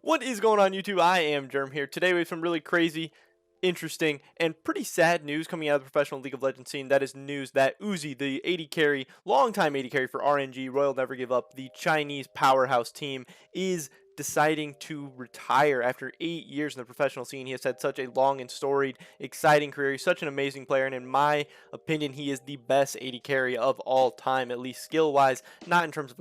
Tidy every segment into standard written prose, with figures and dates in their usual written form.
What is going on, YouTube? I am Germ here. Today we have some really crazy, interesting, and pretty sad news coming out of the professional League of Legends scene. That is news that Uzi, the AD carry, longtime AD carry for RNG, Royal Never Give Up, the Chinese powerhouse team, is deciding to retire after 8 years in the professional scene. He has had such a long and storied, exciting career. He's such an amazing player, and in my opinion, he is the best AD carry of all time, at least skill-wise, not in terms of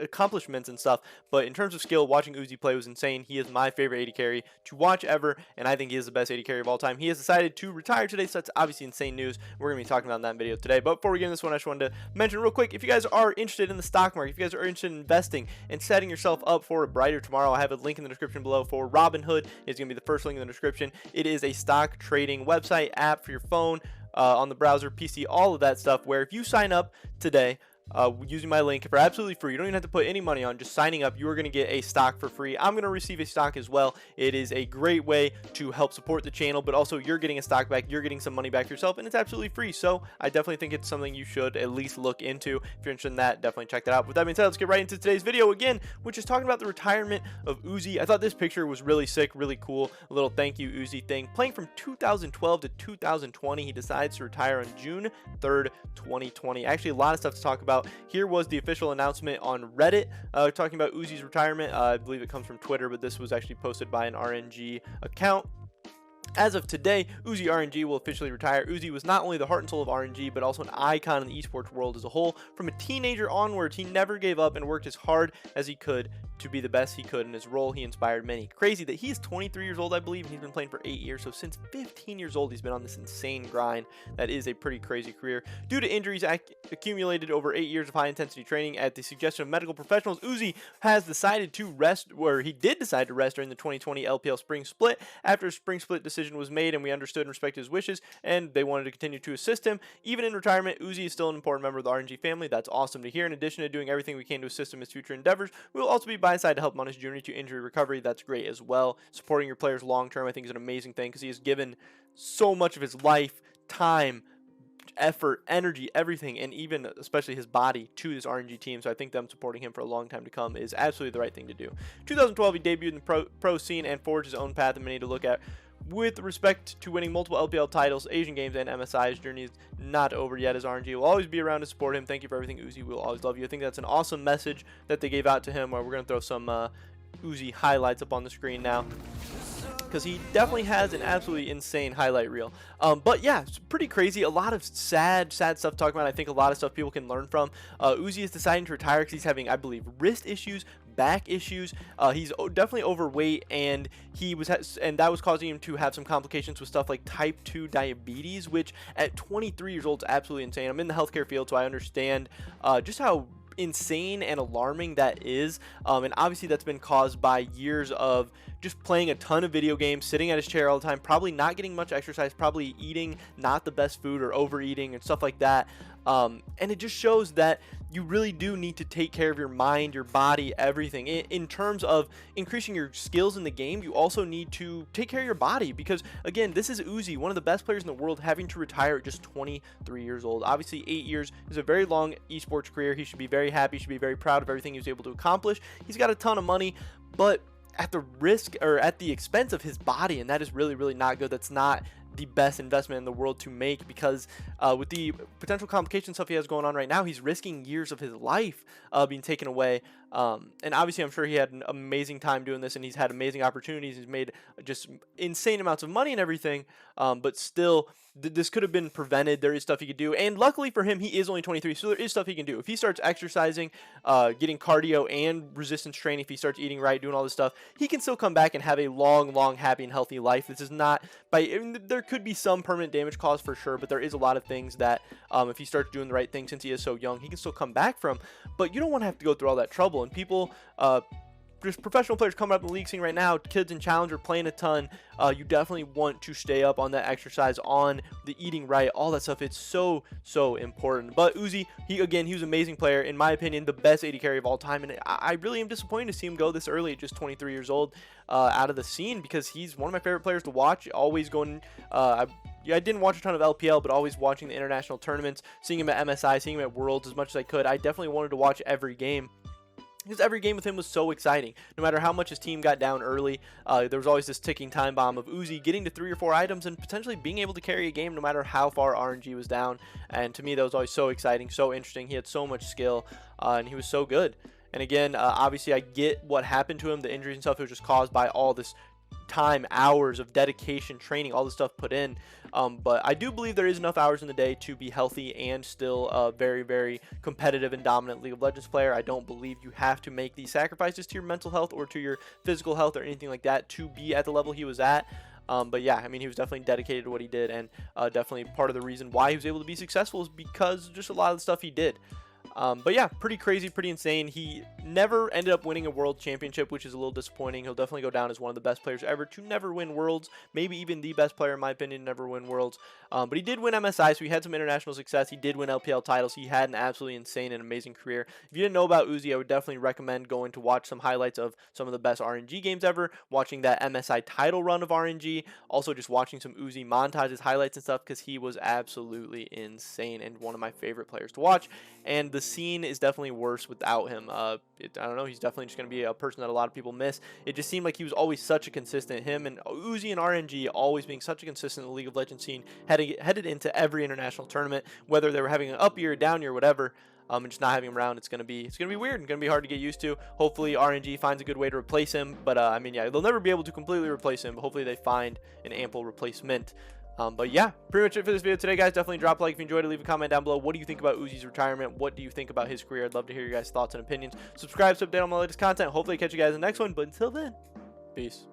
accomplishments and stuff, but in terms of skill. Watching Uzi play was insane. He is my favorite AD carry to watch ever, and I think he is the best AD carry of all time. He has decided to retire today, so that's obviously insane news. We're going to be talking about that in video today. But before we get into this one, I just wanted to mention real quick, if you guys are interested in the stock market, if you guys are interested in investing and setting yourself up for a brighter tomorrow, I have a link in the description below for Robinhood. It's going to be the first link in the description. It is a stock trading website app for your phone, on the browser, PC, all of that stuff, where if you sign up today using my link for absolutely free, you don't even have to put any money on, just signing up, you are going to get a stock for free. I'm going to receive a stock as well. It is a great way to help support the channel, but also you're getting a stock back, you're getting some money back yourself, and it's absolutely free. So I definitely think it's something you should at least look into. If you're interested in that, definitely check that out. With that being said, let's get right into today's video again, which is talking about the retirement of Uzi. I thought this picture was really sick, really cool, a little thank you Uzi thing. Playing from 2012 to 2020, he decides to retire on June 3rd, 2020. Actually, a lot of stuff to talk about. Here was the official announcement on Reddit talking about Uzi's retirement. I believe it comes from Twitter, but this was actually posted by an RNG account. As of today, Uzi RNG will officially retire. Uzi was not only the heart and soul of RNG, but also an icon in the esports world as a whole. From a teenager onwards, he never gave up and worked as hard as he could to be the best he could in his role. He inspired many. Crazy that he's 23 years old, I believe, and he's been playing for 8 years. So since 15 years old, he's been on this insane grind. That is a pretty crazy career. Due to injuries accumulated over 8 years of high-intensity training at the suggestion of medical professionals, Uzi has decided to rest, or he did decide to rest during the 2020 LPL spring split. After a spring split decision was made and we understood and respected his wishes, and they wanted to continue to assist him even in retirement, Uzi is still an important member of the RNG family. That's awesome to hear. In addition to doing everything we can to assist him in his future endeavors, we will also be by his side to help him on his journey to injury recovery. That's great as well. Supporting your players long term, I think, is an amazing thing, because he has given so much of his life, time, effort, energy, everything, and even especially his body to this RNG team. So I think them supporting him for a long time to come is absolutely the right thing to do. 2012, he debuted in the pro scene and forged his own path and many to look at. With respect to winning multiple LPL titles, Asian Games, and MSI, his journey is not over yet, as RNG will always be around to support him. Thank you for everything, Uzi. We'll always love you. I think that's an awesome message that they gave out to him. We're going to throw some Uzi highlights up on the screen now, because he definitely has an absolutely insane highlight reel. But yeah, it's pretty crazy. A lot of sad stuff to talk about. I think a lot of stuff people can learn from. Uzi is deciding to retire because he's having, I believe, wrist issues, back issues. He's definitely overweight, and that was causing him to have some complications with stuff like type 2 diabetes, which at 23 years old is absolutely insane. I'm in the healthcare field, so I understand just how insane and alarming that is, and obviously that's been caused by years of just playing a ton of video games, sitting at his chair all the time, probably not getting much exercise, probably eating not the best food or overeating and stuff like that. And it just shows that you really do need to take care of your mind, your body, everything. In terms of increasing your skills in the game, you also need to take care of your body, because again, this is Uzi, one of the best players in the world, having to retire at just 23 years old. Obviously 8 years is a very long esports career. He should be very happy, he should be very proud of everything he was able to accomplish. He's got a ton of money, but at the risk or at the expense of his body, and that is really not good. That's not the best investment in the world to make, because with the potential complication stuff he has going on right now, he's risking years of his life being taken away. And obviously I'm sure he had an amazing time doing this, and he's had amazing opportunities. He's made just insane amounts of money and everything, but still this could have been prevented. There is stuff he could do, and luckily for him, he is only 23, so there is stuff he can do. If he starts exercising, getting cardio and resistance training, if he starts eating right, doing all this stuff, he can still come back and have a long happy and healthy life. This is not there could be some permanent damage caused for sure, but there is a lot of things that if he starts doing the right thing, since he is so young, he can still come back from. But you don't want to have to go through all that trouble. And people, just professional players coming up in the league scene right now, kids in Challenger playing a ton, you definitely want to stay up on that exercise, on the eating right, all that stuff. It's so important. But Uzi, he was an amazing player, in my opinion, the best AD carry of all time, and I really am disappointed to see him go this early at just 23 years old out of the scene, because he's one of my favorite players to watch. Always going, I didn't watch a ton of LPL, but always watching the international tournaments, seeing him at MSI, seeing him at Worlds as much as I could. I definitely wanted to watch every game. because every game with him was so exciting. No matter how much his team got down early, there was always this ticking time bomb of Uzi getting to 3 or 4 items and potentially being able to carry a game no matter how far RNG was down. And to me, that was always so exciting, so interesting. He had so much skill, and he was so good. And again, obviously, I get what happened to him. The injuries and stuff, it was just caused by all this time, hours of dedication, training, all the stuff put in. But I do believe there is enough hours in the day to be healthy and still a very, very competitive and dominant League of Legends player. I don't believe you have to make these sacrifices to your mental health or to your physical health or anything like that to be at the level he was at. But yeah, I mean, he was definitely dedicated to what he did, and definitely part of the reason why he was able to be successful is because of just a lot of the stuff he did. But yeah, pretty crazy, pretty insane. He never ended up winning a world championship, which is a little disappointing. He'll definitely go down as one of the best players ever to never win worlds, maybe even the best player in my opinion to never win worlds. But he did win MSI, so he had some international success. He did win LPL titles. He had an absolutely insane and amazing career. If you didn't know about Uzi, I would definitely recommend going to watch some highlights of some of the best RNG games ever, watching that MSI title run of RNG, also just watching some Uzi montages, highlights and stuff, because he was absolutely insane and one of my favorite players to watch. And the scene is definitely worse without him. I don't know, he's definitely just going to be a person that a lot of people miss. It just seemed like he was always such a consistent, him and Uzi and RNG always being such a consistent in the League of Legends scene, headed into every international tournament, whether they were having an up year, down year, whatever. And just not having him around, it's gonna be weird and gonna be hard to get used to. Hopefully RNG finds a good way to replace him, but I mean, yeah, they'll never be able to completely replace him, but hopefully they find an ample replacement. But yeah, pretty much it for this video today, guys. Definitely drop a like if you enjoyed it. Leave a comment down below. What do you think about Uzi's retirement? What do you think about his career? I'd love to hear your guys' thoughts and opinions. Subscribe to update on my latest content. Hopefully catch you guys in the next one, but until then, peace.